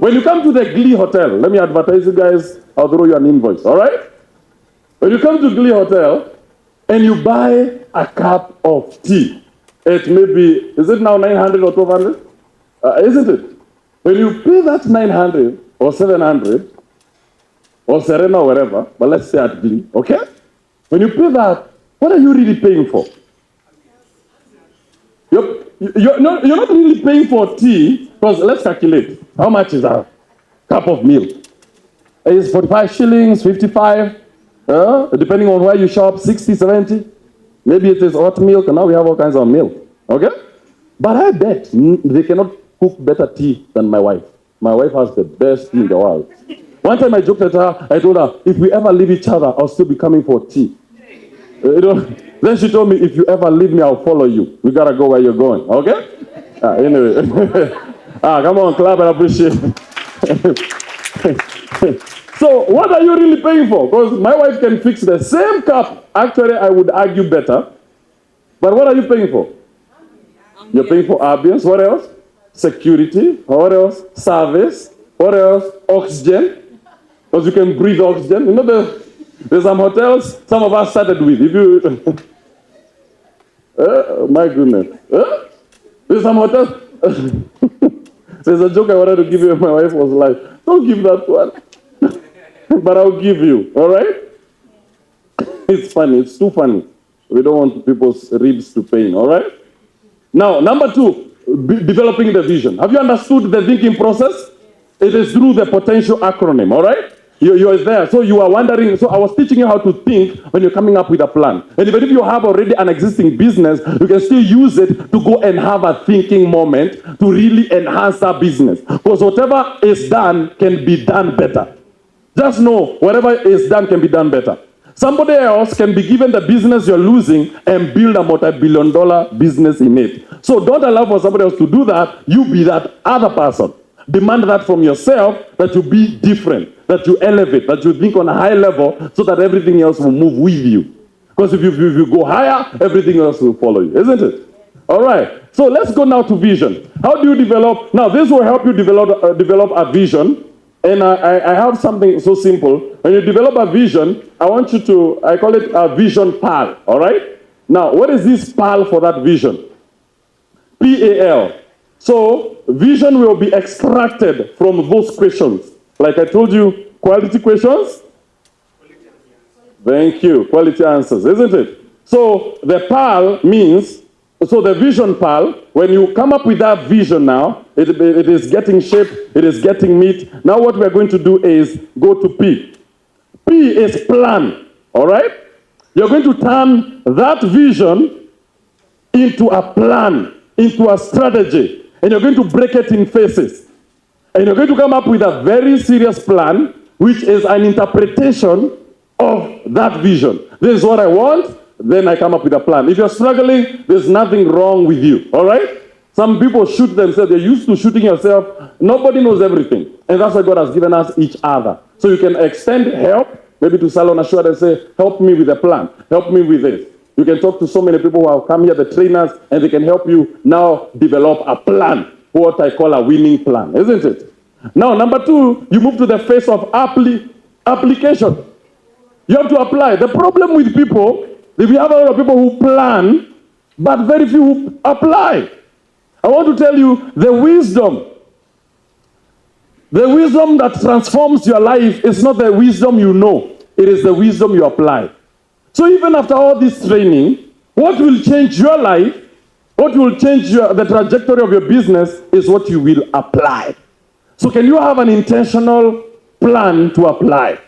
When you come to the Glee Hotel, let me advertise you guys, I'll throw you an invoice, all right? When you come to Glee Hotel and you buy a cup of tea, it may be, is it now 900 or 1200? Isn't it? When you pay that 900 or 700 or Serena or whatever, but let's say at Glee, okay? When you pay that, what are you really paying for? You're not really paying for tea, because let's calculate. How much is a cup of milk? It's 45 shillings, 55, depending on where you shop, 60, 70. Maybe it is hot milk, and now we have all kinds of milk. Okay? But I bet they cannot cook better tea than my wife. My wife has the best tea in the world. One time I joked at her, I told her, if we ever leave each other, I'll still be coming for tea. Then she told me, if you ever leave me, I'll follow you. We gotta go where you're going, okay? Anyway. Come on, clap and appreciate it. So, what are you really paying for? Because my wife can fix the same cup. Actually, I would argue better. But what are you paying for? You're paying for ambience. What else? Security. What else? Service. What else? Oxygen. Because you can breathe oxygen. You know, there's some hotels some of us started with. If you, my goodness. There's some hotels. There's a joke I wanted to give you. My wife was like, don't give that one. But I'll give you. All right? It's funny. It's too funny. We don't want people's ribs to pain. All right? Now, number 2, developing the vision. Have you understood the thinking process? It is through the potential acronym. All right? You're there. So you are wondering. So I was teaching you how to think when you're coming up with a plan. And even if you have already an existing business, you can still use it to go and have a thinking moment to really enhance that business. Because whatever is done can be done better. Just know, whatever is done can be done better. Somebody else can be given the business you're losing and build a multi-billion-dollar business in it. So don't allow for somebody else to do that. You be that other person. Demand that from yourself, that you be different, that you elevate, that you think on a high level so that everything else will move with you. Because if you go higher, everything else will follow you, isn't it? All right. So let's go now to vision. How do you develop? Now, this will help you develop a vision. And I have something so simple. When you develop a vision, I want you to, I call it a vision PAL, all right? Now, what is this PAL for that vision? PAL. So, vision will be extracted from those questions. Like I told you, quality questions? Thank you. Quality answers, isn't it? So, the PAL means, so the vision PAL, when you come up with that vision now, it is getting shape, it is getting meat. Now what we're going to do is go to P. P is plan, all right? You're going to turn that vision into a plan, into a strategy, and you're going to break it in phases. And you're going to come up with a very serious plan, which is an interpretation of that vision. This is what I want, then I come up with a plan. If you're struggling, there's nothing wrong with you, all right? Some people shoot themselves. They're used to shooting yourself. Nobody knows everything. And that's why God has given us each other. So you can extend help, maybe to Salons Assured and say, help me with a plan. Help me with this. You can talk to so many people who have come here, the trainers, and they can help you now develop a plan, what I call a winning plan, isn't it? Now, number 2, you move to the phase of application. You have to apply. The problem with people, if you have a lot of people who plan, but very few who apply. I want to tell you the wisdom that transforms your life is not the wisdom you know. It is the wisdom you apply. So even after all this training, what will change your life, what will change the trajectory of your business is what you will apply. So can you have an intentional plan to apply?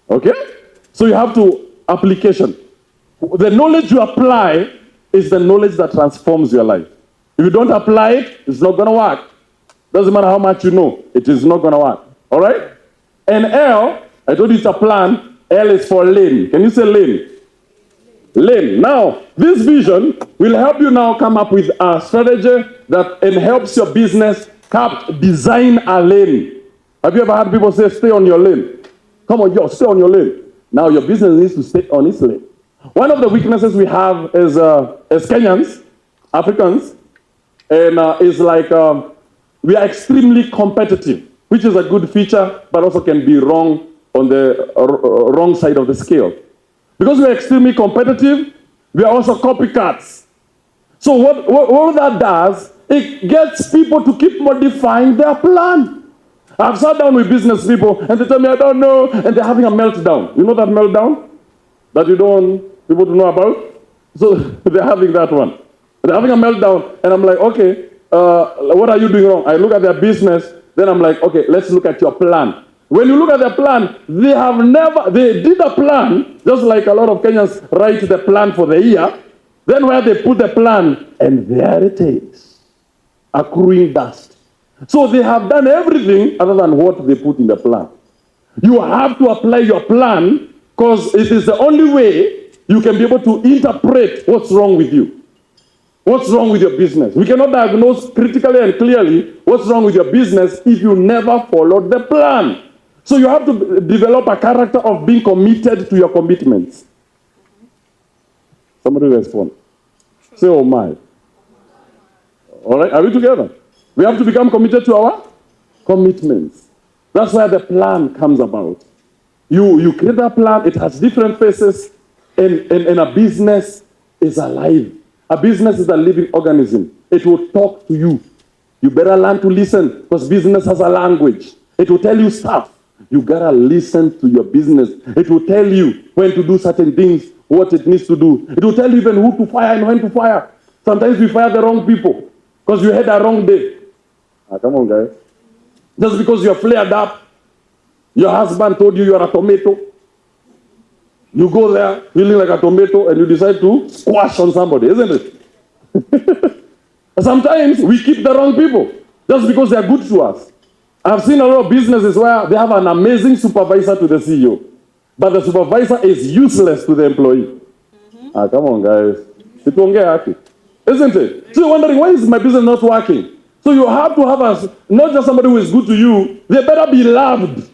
Okay? So you have to application. The knowledge you apply is the knowledge that transforms your life. If you don't apply it, it's not going to work. Doesn't matter how much you know, it is not going to work. All right? And L, I told you it's a plan. L is for lane. Can you say lane? Lane. Now, this vision will help you now come up with a strategy that helps your business design a lane. Have you ever had people say, stay on your lane? Come on, stay on your lane. Now your business needs to stay on its lane. One of the weaknesses we have is as Kenyans, Africans, and is like We are extremely competitive, which is a good feature, but also can be wrong on the wrong side of the scale. Because we are extremely competitive, we are also copycats. So what that does, it gets people to keep modifying their plan. I've sat down with business people and they tell me, I don't know, and they're having a meltdown. You know that meltdown that you don't want people to know about? So they're having that one. They're having a meltdown, and I'm like, okay, what are you doing wrong? I look at their business, then I'm like, okay, let's look at your plan. When you look at their plan, they did a plan, just like a lot of Kenyans write the plan for the year, then where they put the plan, and there it is, accruing dust. So they have done everything other than what they put in the plan. You have to apply your plan because it is the only way you can be able to interpret what's wrong with you. What's wrong with your business? We cannot diagnose critically and clearly what's wrong with your business if you never followed the plan. So you have to develop a character of being committed to your commitments. Somebody respond. Say, oh my. All right, are we together? We have to become committed to our commitments. That's where the plan comes about. You create a plan, it has different faces, and a business is alive. A business is a living organism. It will talk to you. You better learn to listen because business has a language. It will tell you stuff. You gotta listen to your business. It will tell you when to do certain things, what it needs to do. It will tell you even who to fire and when to fire. Sometimes we fire the wrong people because you had a wrong day. Come on, guys. Just because you're flared up, your husband told you you're a tomato. You go there feeling like a tomato and you decide to squash on somebody, isn't it? Sometimes we keep the wrong people just because they're good to us. I've seen a lot of businesses where they have an amazing supervisor to the CEO, but the supervisor is useless to the employee. Come on, guys. Isn't it? So you're wondering, why is my business not working? So you have to have not just somebody who is good to you, they better be loved.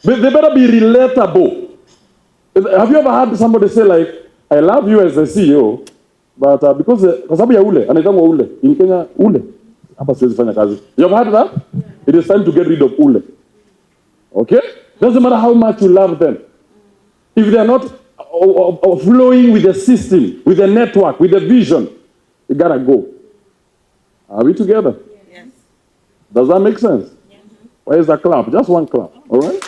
They better be relatable. Have you ever had somebody say like, I love you as a CEO, but because sababu ya ule, anaitwa ule. In Kenya, ule. Hapa siwezi fanya kazi. You ever heard that? Yeah. It is time to get rid of ule. Okay? Doesn't matter how much you love them. If they are not flowing with the system, with the network, with the vision, you gotta go. Are we together? Yes. Does that make sense? Yeah. Where is the clap? Just one clap. All right?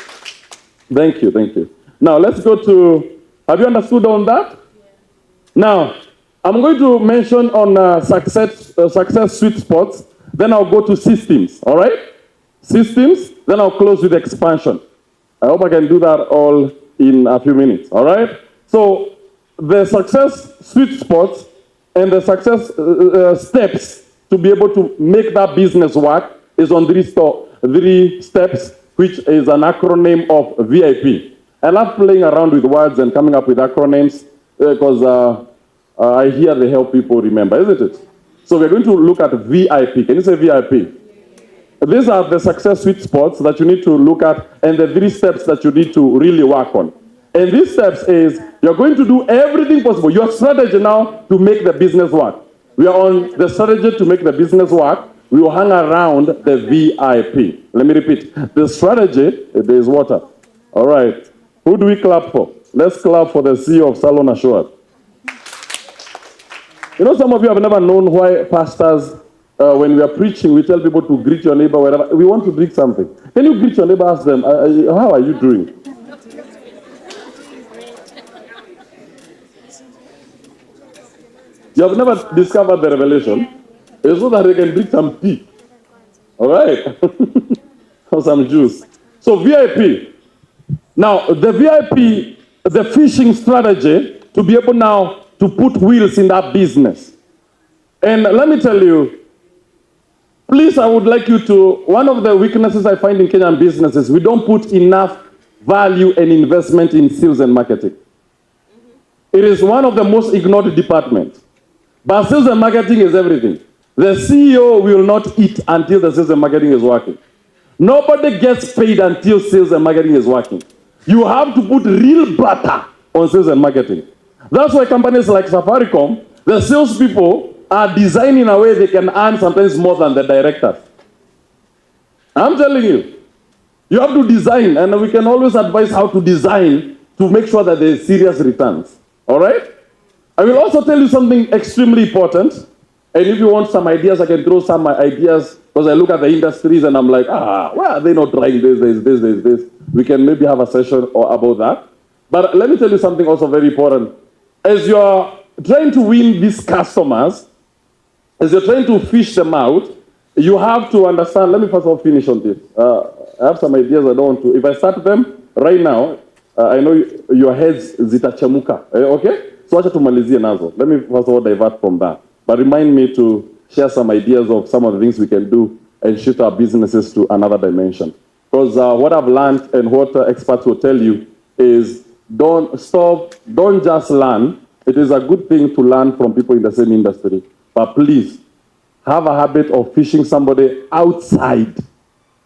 Thank you, thank you. Now, let's go to, have you understood on that? Yeah. Now, I'm going to mention on success sweet spots, then I'll go to systems, all right? Systems, then I'll close with expansion. I hope I can do that all in a few minutes, all right? So, the success sweet spots and the success steps to be able to make that business work is on three steps, which is an acronym of VIP. I love playing around with words and coming up with acronyms because I hear they help people remember, isn't it? So we're going to look at VIP. Can you say VIP? These are the success sweet spots that you need to look at and the three steps that you need to really work on. And these steps is you're going to do everything possible. Your strategy now to make the business work. We are on the strategy to make the business work. We will hang around the VIP. Let me repeat. The strategy, there is water. All right. Who do we clap for? Let's clap for the CEO of Salons Assured. You know, some of you have never known why pastors, when we are preaching, we tell people to greet your neighbor wherever. We want to drink something. Can you greet your neighbor, ask them, how are you doing? You have never discovered the revelation. It's so that they can drink some tea. All right? Or some juice. So VIP. Now, the VIP, the fishing strategy to be able now to put wheels in that business. And let me tell you, please, I would like you to, one of the weaknesses I find in Kenyan businesses, we don't put enough value and investment in sales and marketing. It is one of the most ignored departments. But sales and marketing is everything. The CEO will not eat until the sales and marketing is working. Nobody gets paid until sales and marketing is working. You have to put real butter on sales and marketing. That's why companies like Safaricom, the salespeople are designed in a way they can earn sometimes more than the directors. I'm telling you. You have to design, and we can always advise how to design to make sure that there's serious returns. All right? I will also tell you something extremely important. And if you want some ideas, I can throw some ideas because I look at the industries and I'm like, why are they not trying this? We can maybe have a session about that. But let me tell you something also very important. As you're trying to win these customers, as you're trying to fish them out, you have to understand. Let me first of all finish on this. I have some ideas I don't want to. If I start them right now, I know your heads zitachemuka. Okay? So acha tumalizie nazo. Let me first of all divert from that. But remind me to share some ideas of some of the things we can do and shift our businesses to another dimension. Because what I've learned and what experts will tell you is don't just learn. It is a good thing to learn from people in the same industry. But please, have a habit of fishing somebody outside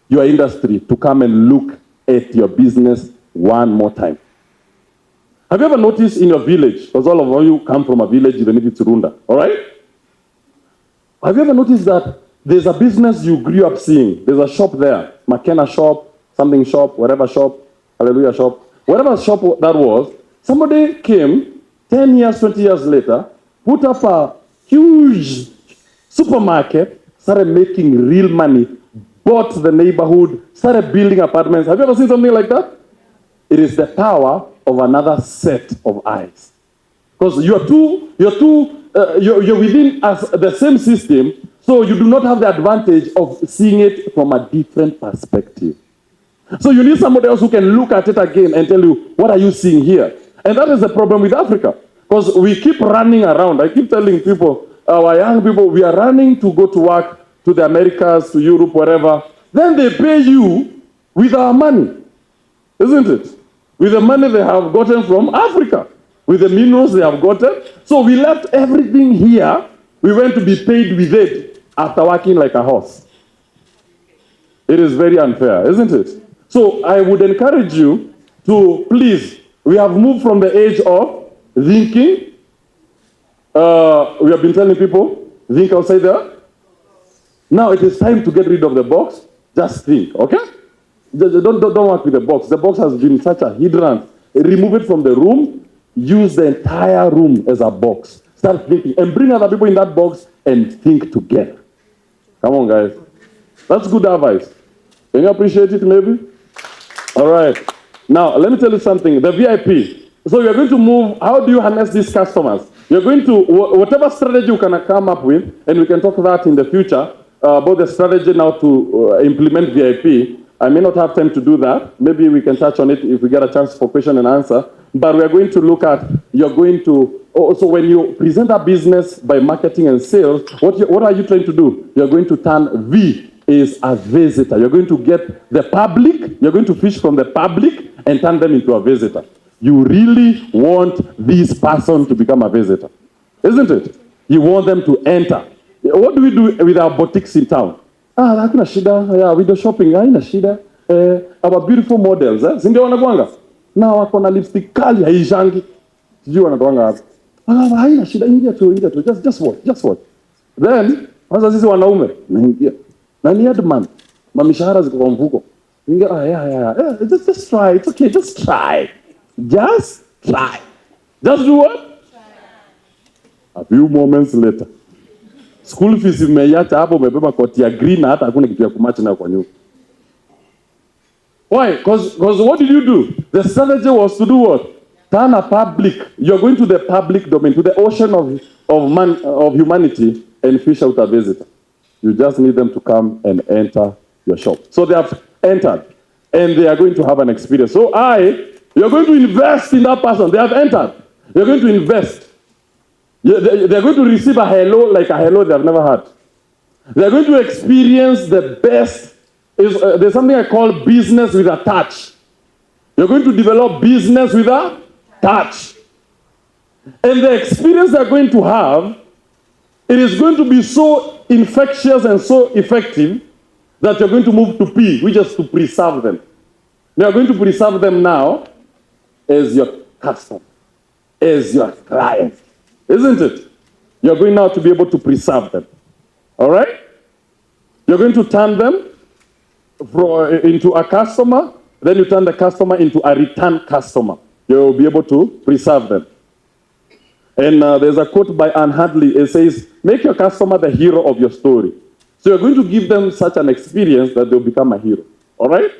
your industry to come and look at your business one more time. Have you ever noticed in your village, because all of you come from a village, even if it's Runda, all right? Have you ever noticed that there's a business you grew up seeing? There's a shop there, McKenna shop, something shop, whatever shop, Hallelujah shop, whatever shop that was, somebody came 10 years, 20 years later, put up a huge supermarket, started making real money, bought the neighborhood, started building apartments. Have you ever seen something like that? It is the power of another set of eyes. Because you're within the same system, so you do not have the advantage of seeing it from a different perspective. So you need somebody else who can look at it again and tell you, what are you seeing here? And that is the problem with Africa. Because we keep running around. I keep telling people, our young people, we are running to go to work to the Americas, to Europe, wherever. Then they pay you with our money, isn't it? With the money they have gotten from Africa, with the minerals they have gotten. So we left everything here. We went to be paid with it after working like a horse. It is very unfair, isn't it? So I would encourage you to please, we have moved from the age of thinking. We have been telling people, think outside there. Now it is time to get rid of the box. Just think, okay? Don't work with the box. The box has been such a hindrance. Remove it from the room. Use the entire room as a box. Start thinking and bring other people in that box and think together. Come on, guys. That's good advice. Can you appreciate it, maybe? All right. Now, let me tell you something. The VIP. So you're going to move. How do you harness these customers? You're going to, whatever strategy you can come up with, and we can talk about that in the future, about the strategy now to implement VIP. I may not have time to do that. Maybe we can touch on it if we get a chance for question and answer. But we are going to look at, you're going to, also when you present a business by marketing and sales, what are you trying to do? You're going to turn V is a visitor. You're going to get the public, you're going to fish from the public and turn them into a visitor. You really want this person to become a visitor, isn't it? You want them to enter. What do we do with our boutiques in town? Hakuna shida, yeah, window shopping, haina shida. Our beautiful models, si ndio wanakuanga? Na wako na lipstick kali haishangi. Sijui wanatoanga hapo. Haina shida, ingia tu, just watch. Then, kwanza sisi wanaume, naingia. Na ni headman, mamishahara ziko kwa mfuko. Ingia, yeah. Just try, it's okay, just try. Just try. Just do what? Try. A few moments later. School fees imeiacha hapo, umebeba koti ya green na hata hakuna kitu ya kumatch nayo kwa nyumba. Why? Because what did you do? The strategy was to do what? Turn a public. You're going to the public domain, to the ocean of humanity and fish out a visitor. You just need them to come and enter your shop. So they have entered and they are going to have an experience. So you're going to invest in that person. They have entered. You're going to invest. They're going to receive a hello like a hello they have never had. They're going to experience the best. There's something I call business with a touch. You're going to develop business with a touch. And the experience they're going to have, it is going to be so infectious and so effective that you're going to move to P, which is to preserve them. You're going to preserve them now as your customer, as your client. Isn't it? You're going now to be able to preserve them. All right? You're going to turn them into a customer, then you turn the customer into a return customer. You'll be able to preserve them. And there's a quote by Anne Hadley. It says, make your customer the hero of your story. So you're going to give them such an experience that they'll become a hero. All right?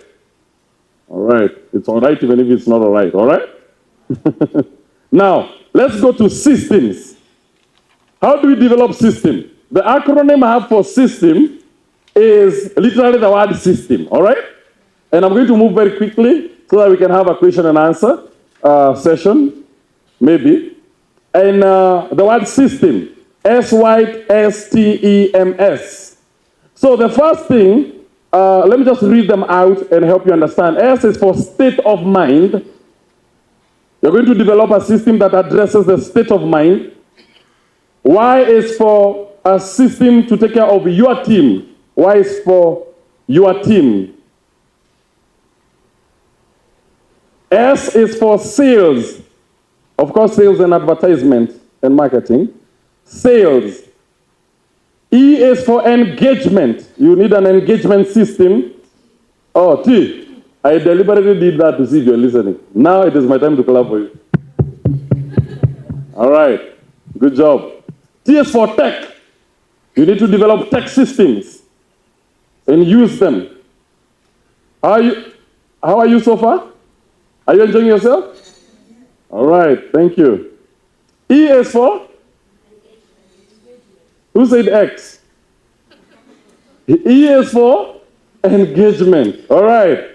All right. It's all right even if it's not all right. All right? Now, let's go to systems. How do we develop system? The acronym I have for system is literally the word system. All right? And I'm going to move very quickly so that we can have a question and answer session, maybe. And the word system, SYSTEMS. So the first thing, let me just read them out and help you understand. S is for state of mind. You're going to develop a system that addresses the state of mind. Y is for a system to take care of your team. Y is for your team. S is for sales. Of course, sales and advertisement and marketing. Sales. E is for engagement. You need an engagement system. Oh, T. I deliberately did that to see if you're listening. Now it is my time to clap for you. All right. Good job. T is for tech. You need to develop tech systems and use them. How are you so far? Are you enjoying yourself? All right. Thank you. E is for? Who said X? E is for engagement. All right.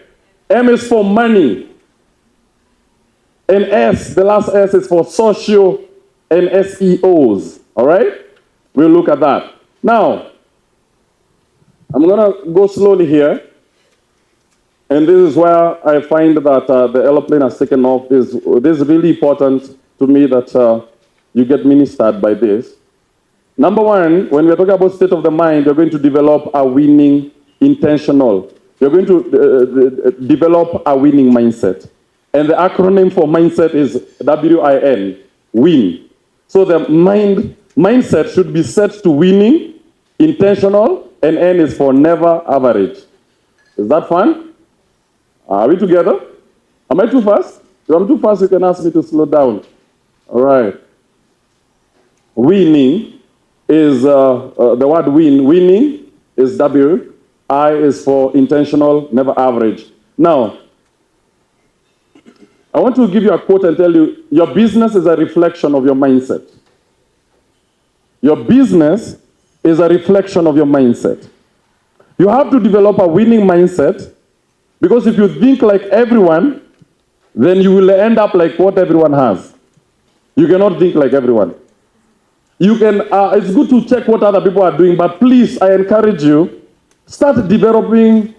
M is for money. And S, the last S is for social and SEOs. All right? We'll look at that. Now, I'm going to go slowly here. And this is where I find that the airplane has taken off. This is really important to me that you get ministered by this. Number one, when we're talking about state of the mind, you're going to develop a winning intentional. You're going to develop a winning mindset. And the acronym for mindset is WIN, win. So the mindset should be set to winning, intentional, and N is for never average. Is that fun? Are we together? Am I too fast? If I'm too fast, you can ask me to slow down. All right. Winning is the word win. Winning is W. I is for intentional, never average. Now, I want to give you a quote and tell you, your business is a reflection of your mindset. Your business is a reflection of your mindset. You have to develop a winning mindset, because if you think like everyone, then you will end up like what everyone has. You cannot think like everyone. You can. It's good to check what other people are doing, but please, I encourage you, start developing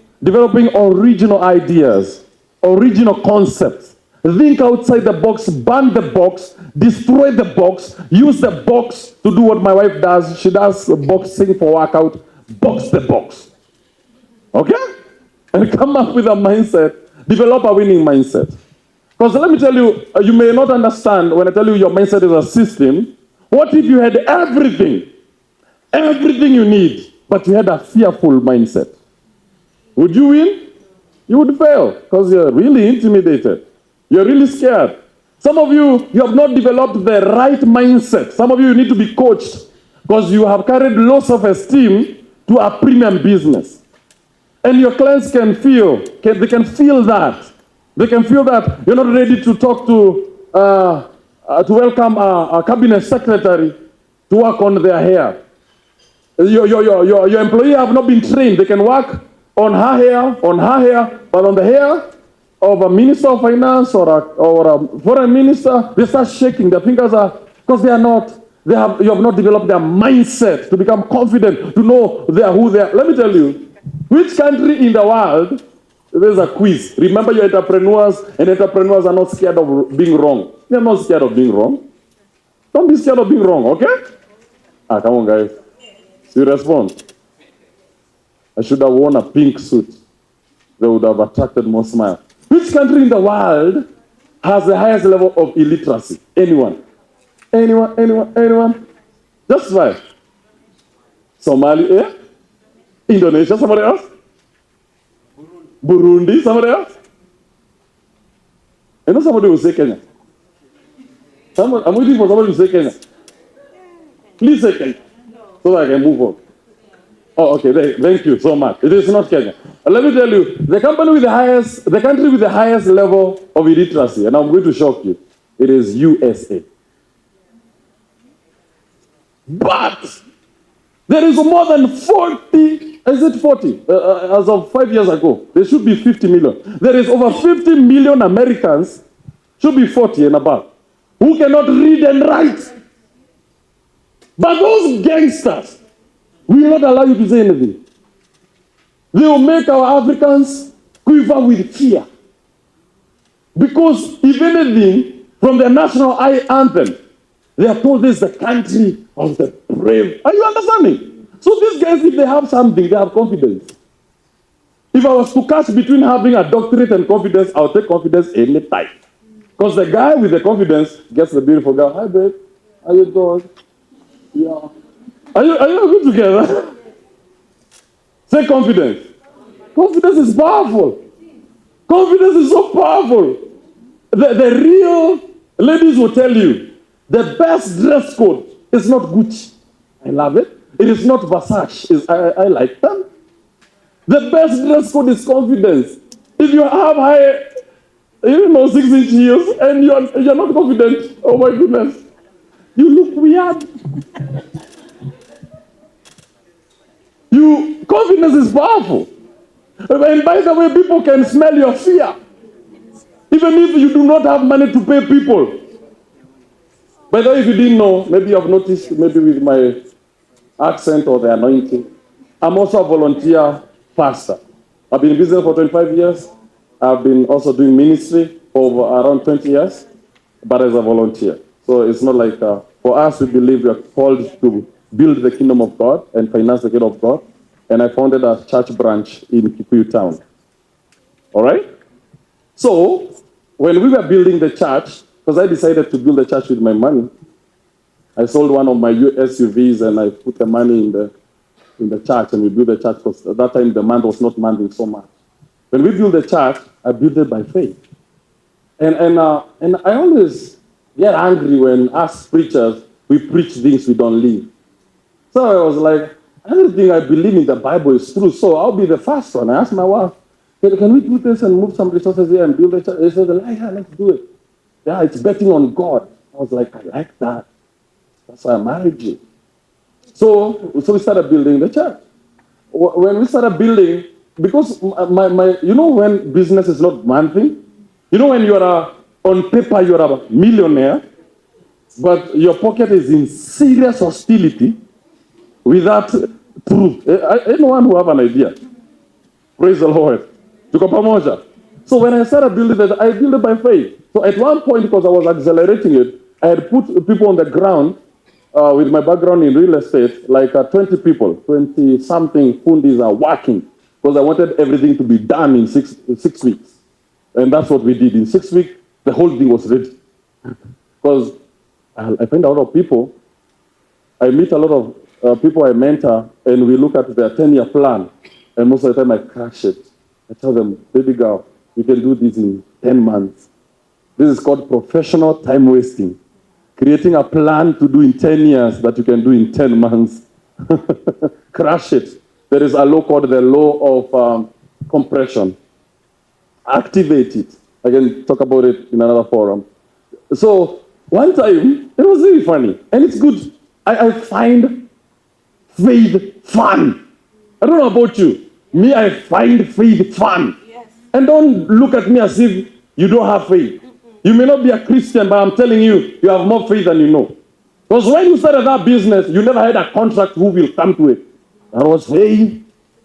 original ideas, original concepts. Think outside the box, burn the box, destroy the box, use the box to do what my wife does. She does boxing for workout. Box the box. Okay? And come up with a mindset. Develop a winning mindset. Because let me tell you, you may not understand when I tell you your mindset is a system. What if you had everything you need, but you had a fearful mindset? Would you win? You would fail because you're really intimidated. You're really scared. Some of you have not developed the right mindset. Some of you need to be coached because you have carried low self-esteem to a premium business. And your clients can feel that. They can feel that you're not ready to talk to welcome a cabinet secretary to work on their hair. Your employee have not been trained. They can work on her hair, but on the hair of a minister of finance or a foreign minister, they start shaking. Their fingers are, because you have not developed their mindset to become confident, to know who they are. Let me tell you, which country in the world, there's a quiz. Remember, you're entrepreneurs, and entrepreneurs are not scared of being wrong. They're not scared of being wrong. Don't be scared of being wrong, okay? Come on, guys. So you respond. I should have worn a pink suit. They would have attracted more smiles. Which country in the world has the highest level of illiteracy? Anyone? Just right. Somalia, Indonesia, somebody else? Burundi, somebody else? I know somebody will say Kenya. I'm waiting for somebody to say Kenya. Please say Kenya, so that I can move on. Oh, okay. Thank you so much. It is not Kenya. Let me tell you, the country with the highest level of illiteracy, and I'm going to shock you, it is USA. But there is more than 40, is it 40? As of 5 years ago, there should be 50 million. There is over 50 million Americans, should be 40 and above, who cannot read and write. But those gangsters will not allow you to say anything. They will make our Africans quiver with fear. Because if anything, from the national anthem, they are told this is the country of the brave. Are you understanding? So these guys, if they have something, they have confidence. If I was to catch between having a doctorate and confidence, I'll take confidence any time. Because the guy with the confidence gets the beautiful girl. Hi, babe. How you doing? Yeah. Are you good together? Say confidence. Confidence is powerful. Confidence is so powerful. The real ladies will tell you, the best dress code is not Gucci. I love it. It is not Versace. I like them. The best dress code is confidence. If you have high, 6-inch heels and you're not confident, oh my goodness, you look weird. Confidence is powerful. And by the way, people can smell your fear. Even if you do not have money to pay people. By the way, if you didn't know, maybe you have noticed, maybe with my accent or the anointing, I'm also a volunteer pastor. I've been in business for 25 years. I've been also doing ministry for around 20 years, but as a volunteer. So it's not like, for us, we believe we are called to build the kingdom of God and finance the kingdom of God. And I founded a church branch in Kikuyu town. All right? So, when we were building the church, because I decided to build the church with my money, I sold one of my SUVs and I put the money in the church and we built the church because at that time the man was not demanding so much. When we built the church, I built it by faith. And I always get angry when us preachers, we preach things we don't live. So I was like, everything I believe in the Bible is true, so I'll be the first one. I asked my wife, can we do this and move some resources here and build a church? They said, yeah, let's do it. Yeah, it's betting on God. I was like, I like that. That's why I married you. So we started building the church. When we started building, because when business is not one thing, when on paper you're a millionaire, but your pocket is in serious hostility without proof. Anyone who have an idea? Praise the Lord. Tuko pamoja. So when I started building that, I built it by faith. So at one point, because I was accelerating it, I had put people on the ground with my background in real estate, like 20 people, 20-something fundis are working, because I wanted everything to be done in six weeks. And that's what we did. In 6 weeks, the whole thing was ready. Because I find a lot of people, I meet a lot of people I mentor, and we look at their 10-year plan, and most of the time I crash it. I tell them, baby girl, you can do this in 10 months. This is called professional time wasting. Creating a plan to do in 10 years that you can do in 10 months. Crash it. There is a law called the law of compression. Activate it. I can talk about it in another forum. So one time, it was really funny, and it's good. I find faith fun. I don't know about you. Me, I find faith fun. Yes. And don't look at me as if you don't have faith. You may not be a Christian, but I'm telling you, you have more faith than you know. Because when you started that business, you never had a contract who will come to it. That was faith.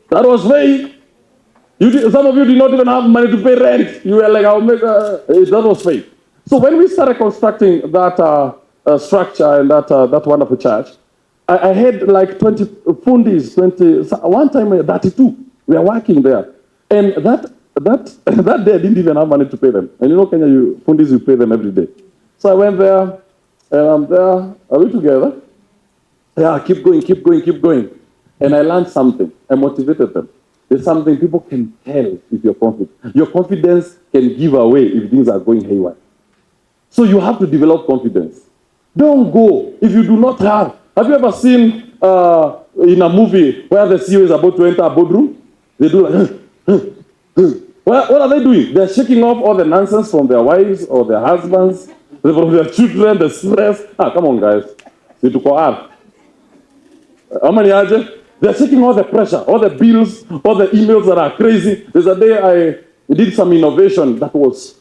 That was faith. Some of you did not even have money to pay rent. You were like, I'll make that was faith. So when we started constructing that structure and that wonderful church, I had like 20 fundis, one time 32. We are working there. And that day I didn't even have money to pay them. And Kenya, fundis, you pay them every day. So I went there, and I'm there. Are we together? Yeah, keep going. And I learned something. I motivated them. there's something people can tell if you're confident. Your confidence can give away if things are going haywire. So you have to develop confidence. Don't go if you do not have. Have you ever seen in a movie where the CEO is about to enter a boardroom? They do like, what are they doing? They're shaking off all the nonsense from their wives or their husbands, from their children, the stress. Come on, guys. How many are there? They're shaking all the pressure, all the bills, all the emails that are crazy. There's a day I did some innovation that was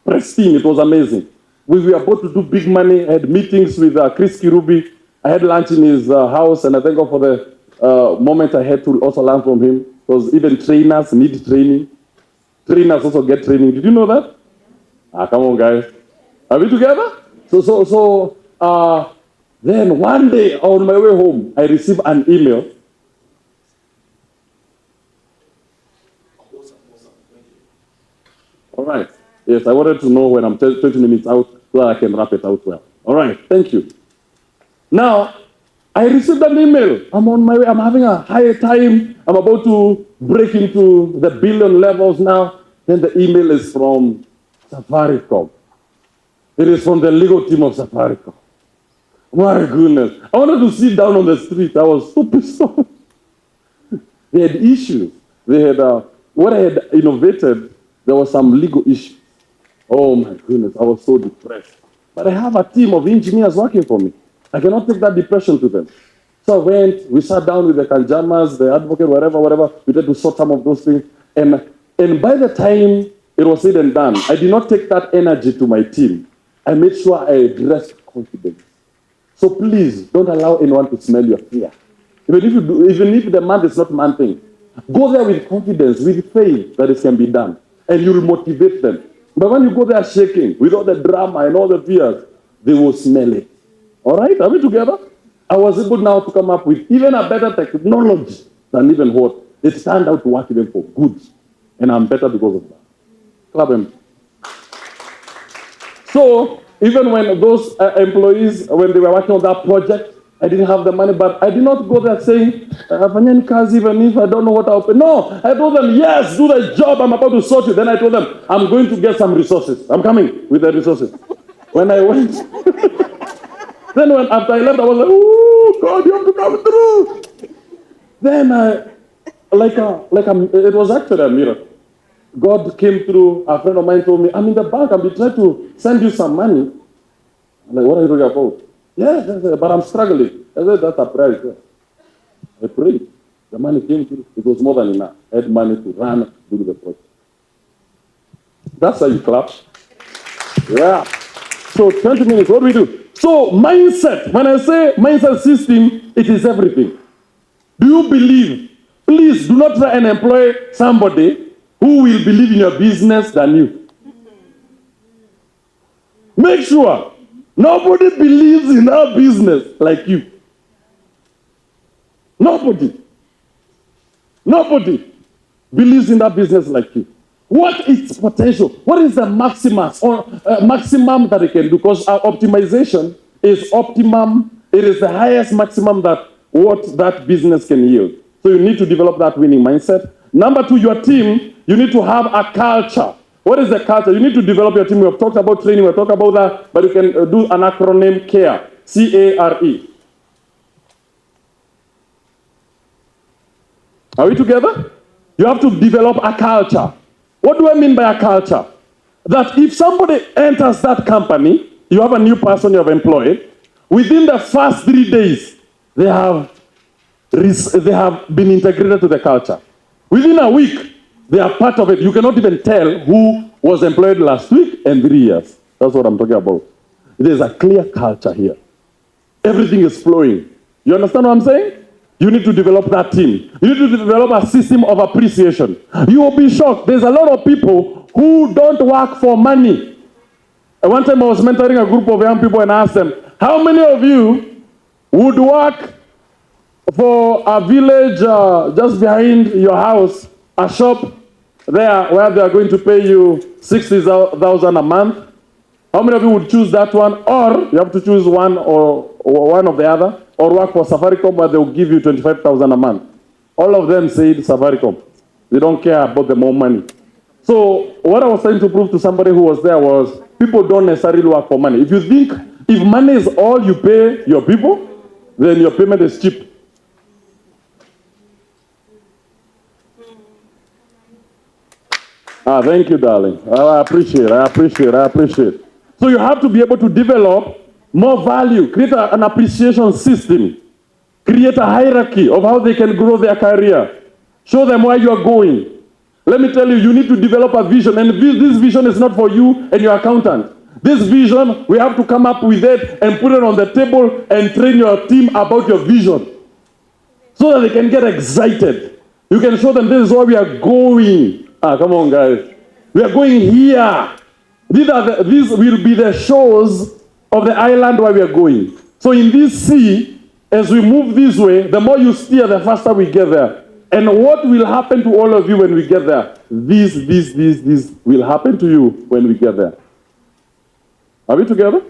pristine. It was amazing. We were about to do big money. I had meetings with Chris Kirubi. I had lunch in his house, and I thank God for the moment I had to also learn from him. Because even trainers need training. Trainers also get training. Did you know that? Come on, guys. Are we together? So, then one day on my way home, I received an email. All right. Yes, I wanted to know when I'm 20 minutes out so that I can wrap it out well. All right. Thank you. Now, I received an email. I'm on my way. I'm having a high time. I'm about to break into the billion levels now. Then the email is from Safaricom. It is from the legal team of Safaricom. My goodness. I wanted to sit down on the street. I was so pissed off. They had issues. They had, what I had innovated, there was some legal issues. Oh my goodness, I was so depressed. But I have a team of engineers working for me. I cannot take that depression to them. So I went, we sat down with the Kanjamas, the advocate, whatever. We tried to sort some of those things. And by the time it was said and done, I did not take that energy to my team. I made sure I addressed confidence. So please, don't allow anyone to smell your fear. Even if the month is not man-thing, go there with confidence, with faith that it can be done. And you will motivate them. But when you go there shaking, with all the drama and all the fears, they will smell it. All right? Are we together? I was able now to come up with even a better technology than even what. It turned out to work even for good. And I'm better because of that. Clap them. So, even when those employees, when they were working on that project, I didn't have the money, but I did not go there saying, even if I don't know what I'll pay. No, I told them, yes, do the job, I'm about to sort you. Then I told them, I'm going to get some resources. I'm coming with the resources. When I went, then after I left, I was like, oh, God, you have to come through. Then, it was actually a miracle. God came through, a friend of mine told me, I'm in the bank, I'll be trying to send you some money. I'm like, what are you talking about? Yeah, but I'm struggling. I said, that's a prayer. I prayed. The money came through. It was more than enough. I had money to run, do the project. That's how you clap. Yeah. So 20 minutes, what do we do? So mindset, when I say mindset system, it is everything. Do you believe? Please do not try and employ somebody who will believe in your business than you. Make sure nobody believes in our business like you. Nobody believes in that business like you. What is its potential? What is the maximum that it can do? Because our optimization is optimum. It is the highest maximum that what that business can yield. So you need to develop that winning mindset. Number two, your team, you need to have a culture. What is the culture? You need to develop your team. We have talked about training. We have talked about that. But you can do an acronym CARE. C-A-R-E. Are we together? You have to develop a culture. What do I mean by a culture? That if somebody enters that company, you have a new person you have employed, within the first 3 days, they have been integrated to the culture. Within a week, they are part of it. You cannot even tell who was employed last week and 3 years. That's what I'm talking about. There's a clear culture here. Everything is flowing. You understand what I'm saying? You need to develop that team. You need to develop a system of appreciation. You will be shocked. There's a lot of people who don't work for money. One time I was mentoring a group of young people and I asked them, how many of you would work for a village just behind your house, a shop there where they are going to pay you 60,000 a month? How many of you would choose that one? Or you have to choose one or one of the other, or work for Safaricom where they will give you 25,000 a month. All of them said Safaricom. They don't care about the more money. So what I was trying to prove to somebody who was there was people don't necessarily work for money. If you think if money is all you pay your people, then your payment is cheap. Thank you, darling. I appreciate. So you have to be able to develop more value, create an appreciation system, create a hierarchy of how they can grow their career, show them where you are going. Let me tell you, you need to develop a vision, and this vision is not for you and your accountant. This vision, we have to come up with it and put it on the table and train your team about your vision so that they can get excited. You can show them this is where we are going. Come on, guys. We are going here. These will be the shores of the island where we are going. So in this sea, as we move this way, the more you steer, the faster we get there. And what will happen to all of you when we get there? This will happen to you when we get there. Are we together?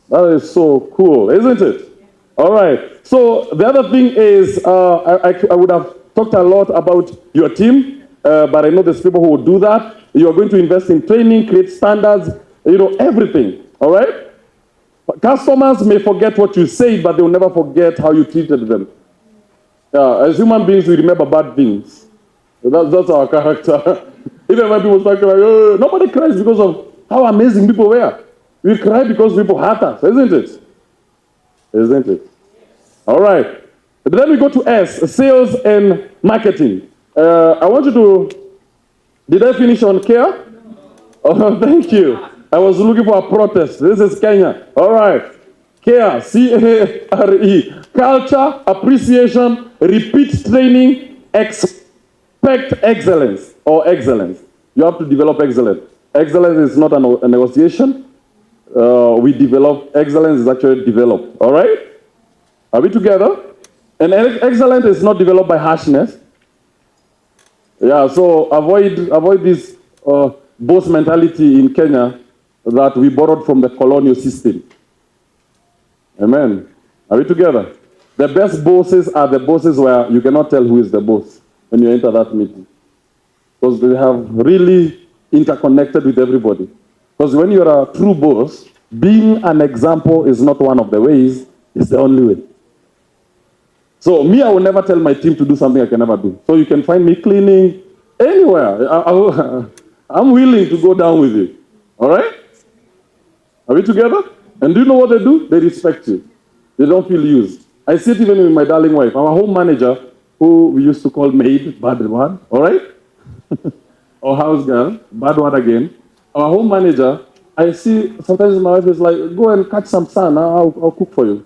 That is so cool, isn't it? All right. So the other thing is, I would have talked a lot about your team. But I know there's people who will do that. You are going to invest in training, create standards, everything. All right? Customers may forget what you said, but they will never forget how you treated them. As human beings, we remember bad things. That's our character. Even when people start crying, oh, nobody cries because of how amazing people were. We cry because people hurt us, isn't it? Isn't it? All right. But then we go to S, sales and marketing. I want you to, did I finish on care? Oh, thank you. I was looking for a protest. This is Kenya. All right. Care, C-A-R-E. Culture, appreciation, repeat training, expect excellence or excellence. You have to develop excellence. Excellence is not a negotiation. We develop, excellence is actually developed. All right? Are we together? And excellence is not developed by harshness. Yeah, so avoid this boss mentality in Kenya that we borrowed from the colonial system. Amen. Are we together? The best bosses are the bosses where you cannot tell who is the boss when you enter that meeting. Because they have really interconnected with everybody. Because when you're a true boss, being an example is not one of the ways, it's the only way. So me, I will never tell my team to do something I can never do. So you can find me cleaning anywhere. I'm willing to go down with you. All right? Are we together? And do you know what they do? They respect you. They don't feel used. I see it even with my darling wife. I'm a home manager who we used to call maid, bad one. All right? Or house girl, bad one again. Our home manager, I see sometimes my wife is like, go and catch some sun. I'll cook for you.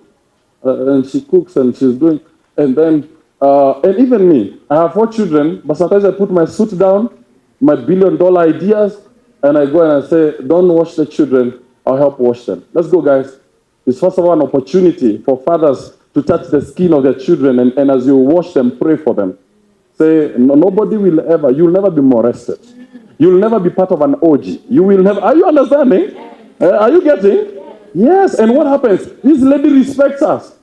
And she cooks and she's doing. And then, and even me, I have 4 children, but sometimes I put my suit down, my billion-dollar ideas, and I go and I say, don't wash the children, I'll help wash them. Let's go, guys. It's first of all an opportunity for fathers to touch the skin of their children, and as you wash them, pray for them. Say, nobody will ever, you'll never be molested. You'll never be part of an orgy. You will never, are you understanding? Are you getting? Yes, and what happens? This lady respects us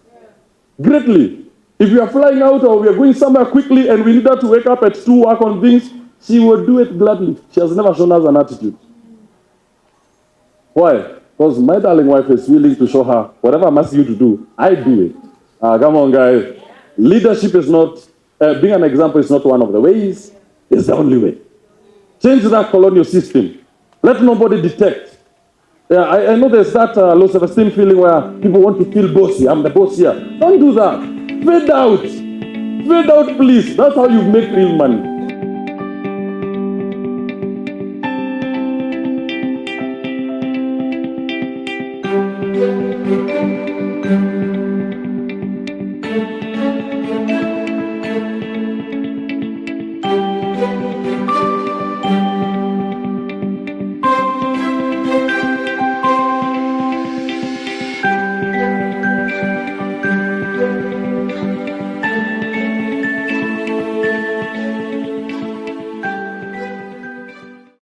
greatly. If we are flying out or we are going somewhere quickly and we need her to wake up at 2, work on things, she will do it gladly. She has never shown us an attitude. Why? Because my darling wife is willing to show her, whatever I'm asking you to do, I do it. Come on, guys. Leadership is not, being an example is not one of the ways. It's the only way. Change that colonial system. Let nobody detect. Yeah, I know there's that low self-esteem feeling where people want to feel bossy. I'm the boss here. Don't do that. Fade out. Fade out, please. That's how you make real money.